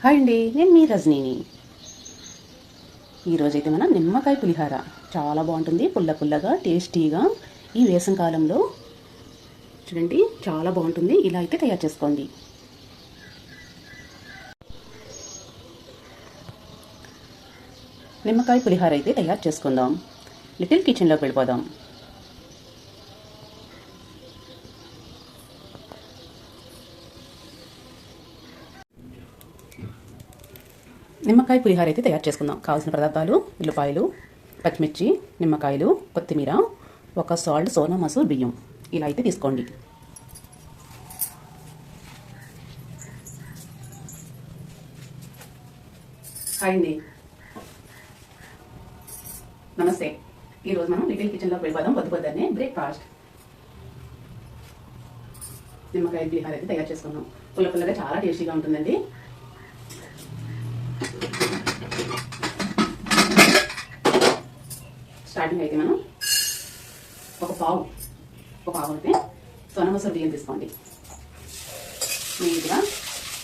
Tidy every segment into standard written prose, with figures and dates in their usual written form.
Hi అండి, నేను మీ రజనీని. ఈరోజైతే మనం నిమ్మకాయ పులిహార చాలా బాగుంటుంది, పుల్ల పుల్లగా టేస్టీగా. ఈ వేసవి కాలంలో చూడండి చాలా బాగుంటుంది. ఇలా అయితే తయారు చేసుకోండి. నిమ్మకాయ పులిహార అయితే తయారు చేసుకుందాం. లిటిల్ కిచెన్లోకి వెళ్ళిపోదాం. నిమ్మకాయ పులిహార అయితే తయారు చేసుకుందాం. కావాల్సిన పదార్థాలు: ఉల్లిపాయలు, పచ్చిమిర్చి, నిమ్మకాయలు, కొత్తిమీర, ఒక సాల్ట్, సోనా మసూర్ బియ్యం. ఇలా అయితే తీసుకోండి. హాయ్ అండి, నమస్తే. ఈరోజు మనం లిటిల్ కిచెన్లోకి వెళ్ళిపోదాం. పొద్దున్నే బ్రేక్ఫాస్ట్ నిమ్మకాయ పులిహార అయితే తయారు చేసుకుందాం. పుల్ల పుల్లగా చాలా టేస్టీగా ఉంటుందండి. స్టార్టింగ్ అయితే మనం ఒక పావు అయితే సోనా మసూర్ బియ్యం తీసుకోండి. నీట్గా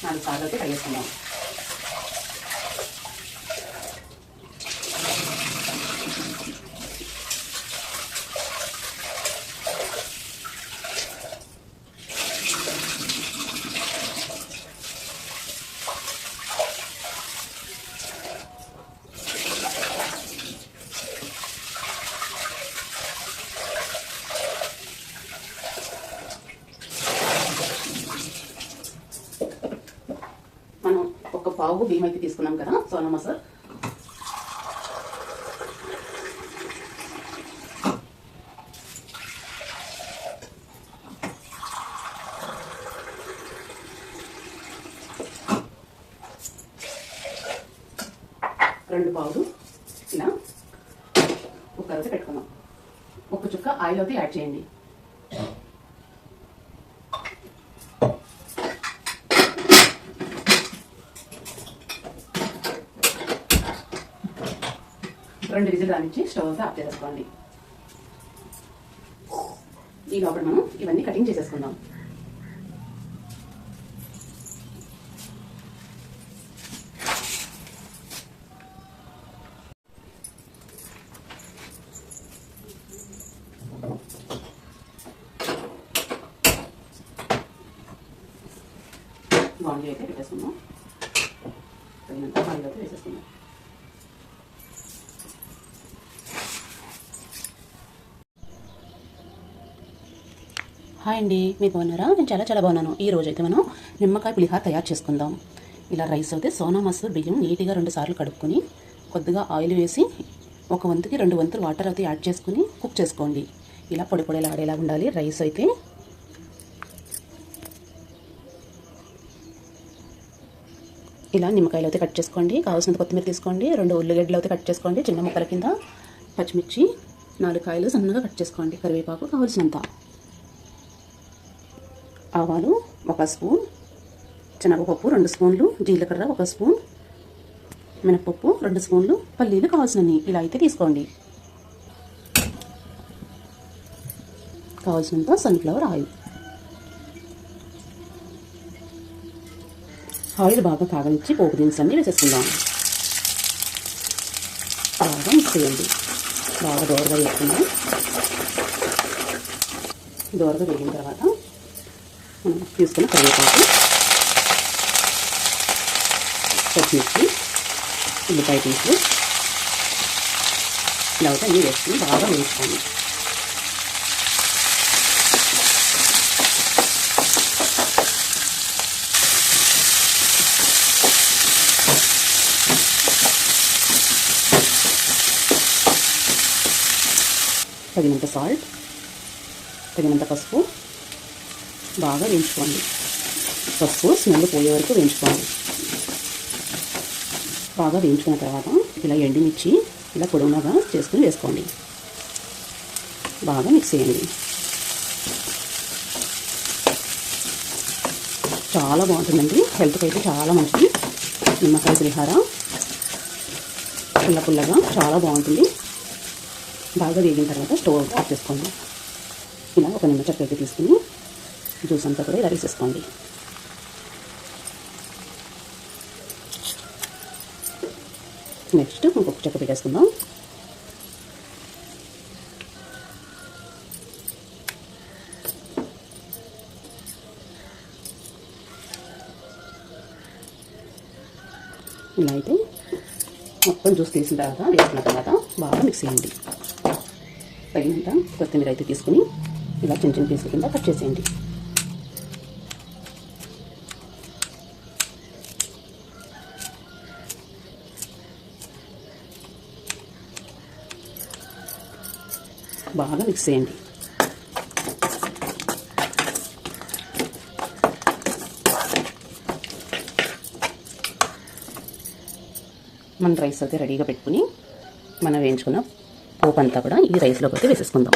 4 సార్లు అయితే కడిగేసుకుందాం. మనం ఒక పావు బియ్యం అయితే తీసుకున్నాం కదా, సోనా మసూర్. రెండు పావులు ఇలా కుక్కర్ అయితే పెట్టుకున్నాం. ఒక చుక్క ఆయిల్ అయితే యాడ్ చేయండి. రెండు విజిల్ రానిచ్చి స్టవ్ అయితే ఆఫ్ చేసేసుకోండి. ఈ లోపల మనం ఇవన్నీ కటింగ్ చేసేసుకుందాం. బాండీ అయితే పెట్టేసుకుందాం. తగినంత ఆయిల్ అయితే వేసేసుకుందాం. హాయ్ అండి, మీరు బాగున్నారా? నేను చాలా బాగున్నాను. ఈ రోజు అయితే మనం నిమ్మకాయ పులిహార తయారు చేసుకుందాం. ఇలా రైస్ అయితే సోనా మసూర్ బియ్యం నీట్గా 2 సార్లు కడుక్కొని కొద్దిగా ఆయిల్ వేసి 1 వంతుకి 2 వంతులు వాటర్ అయితే యాడ్ చేసుకుని కుక్ చేసుకోండి. ఇలా పొడి పొడిలాడేలా ఉండాలి రైస్ అయితే. ఇలా నిమ్మకాయలు అయితే కట్ చేసుకోండి. కావాల్సినంత కొత్తిమీర తీసుకోండి. 2 ఉల్లిగడ్డలు అయితే కట్ చేసుకోండి చిన్న ముక్కల కింద. పచ్చిమిర్చి 4 కాయలు సన్నగా కట్ చేసుకోండి. కరివేపాకు కావాల్సినంత. ఆవాలు 1 స్పూన్, శనగపప్పు 2 స్పూన్లు, జీలకర్ర 1 స్పూన్, మినపప్పు 2 స్పూన్లు, పల్లీలు కావాల్సినవి. ఇలా అయితే తీసుకోండి. కావాల్సినంత సన్ఫ్లవర్ ఆయిల్. ఆయిల్ బాగా కాగనిచ్చి పోపు దినుసులన్నీ వేసేసుకుందాం. బాగా మిక్స్ చేయండి. బాగా దోరగా వేసుకుందాం. దోరగా వేగిన తర్వాత మనం తీసుకున్న కరివేపాకు, పచ్చిమిర్చి, ఉల్లిపాయ పీసులు ఇలా అయితే అన్నీ వేసుకుని బాగా వేసుకోండి. తగినంత సాల్ట్, తగినంత పసుపు బాగా వేయించుకోండి. పసుపు స్మెల్ పోయే వరకు వేయించుకోండి. బాగా వేయించుకున్న తర్వాత ఇలా ఎండుమిర్చి ఇలా పొడవునగా చేసుకుని వేసుకోండి. బాగా మిక్స్ చేయండి. చాలా బాగుంటుందండి, హెల్త్కి అయితే చాలా మంచిది. నిమ్మకాయ పులిహార పుల్ల పుల్లగా చాలా బాగుంటుంది. బాగా వేగిన తర్వాత స్టవ్ ఆఫ్ చేసుకోండి. ఇలా ఒక నిమ్మ చెక్క అయితే తీసుకుని జ్యూస్ అంతా కూడా ఇలా వేసేసుకోండి. నెక్స్ట్ ఇంకొక చెక్క పెట్టేసుకుందాం. ఇలా అయితే మొత్తం జ్యూస్ తీసిన తర్వాత వేసుకున్న తర్వాత బాగా మిక్స్ చేయండి. తగినంత కొత్తిమీర అయితే తీసుకుని ఇలా చిన్న చిన్న పీసుల కింద కట్ చేసేయండి. బాగా మిక్స్ చేయండి. మన రైస్ అయితే రెడీగా పెట్టుకుని మనం వేయించుకున్న పోపు అంతా కూడా ఈ రైస్లోకి అయితే వేసేసుకుందాం.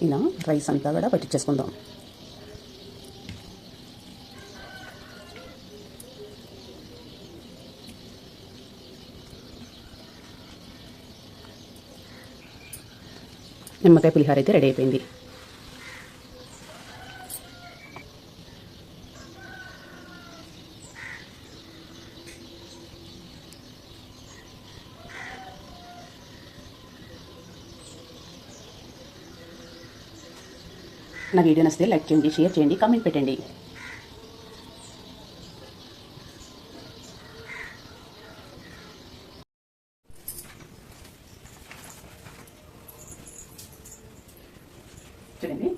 ఇలా రైస్ అంతా కూడా పట్టించేసుకుందాం. నిమ్మకాయ పులిహోర అయితే రెడీ అయిపోయింది. నా వీడియో నచ్చితే లైక్ చేయండి, షేర్ చేయండి, కామెంట్ పెట్టండి. చూడండి,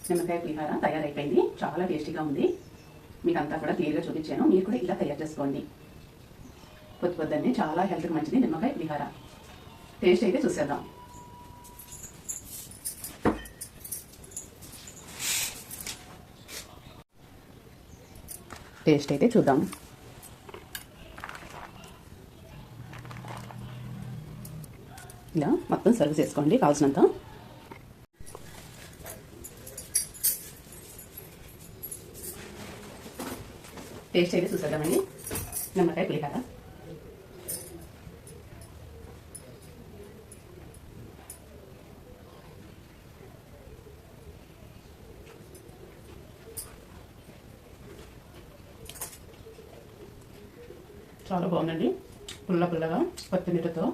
నిమ్మకాయ పులిహోర తయారైపోయింది. చాలా టేస్టీగా ఉంది. మీకు అంతా కూడా క్లియర్గా చూపించాను. మీరు కూడా ఇలా తయారు చేసుకోండి. పొద్దున్నే చాలా హెల్త్కి మంచిది నిమ్మకాయ పులిహోర. టేస్ట్ అయితే చూసేద్దాం. టేస్ట్ అయితే చూద్దాం. ఇలా మొత్తం సర్వ్ చేసుకోండి కావాల్సినంత. టేస్ట్ అయితే చూసేద్దామండి. నిమ్మకాయ పులిహోర చాలా బాగుందండి. పుల్లగా కొత్తిమీరతో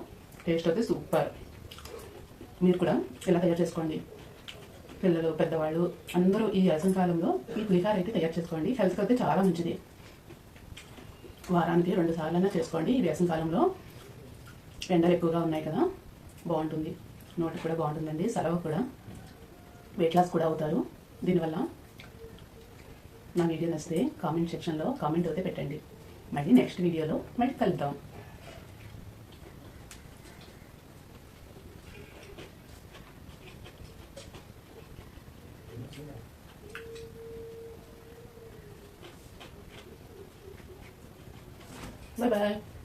టేస్ట్ అయితే సూపర్. మీరు కూడా ఇలా తయారు చేసుకోండి. పిల్లలు, పెద్దవాళ్ళు అందరూ ఈ వేసవికాలంలో ఈ పులిహోర అయితే తయారు చేసుకోండి. హెల్త్కి అయితే చాలా మంచిది. వారానికి 2 సార్లైనా చేసుకోండి. ఈ వేసవికాలంలో ఎండలు ఎక్కువగా ఉన్నాయి కదా, బాగుంటుంది. నోటికి కూడా బాగుంటుందండి. సలవ కూడా, వెయిట్ లాస్ కూడా అవుతారు దీనివల్ల. నా వీడియో నచ్చితే కామెంట్ సెక్షన్లో కామెంట్ అయితే పెట్టండి. మళ్ళీ నెక్స్ట్ వీడియోలో మళ్ళీ కలుద్దాం. Bye bye.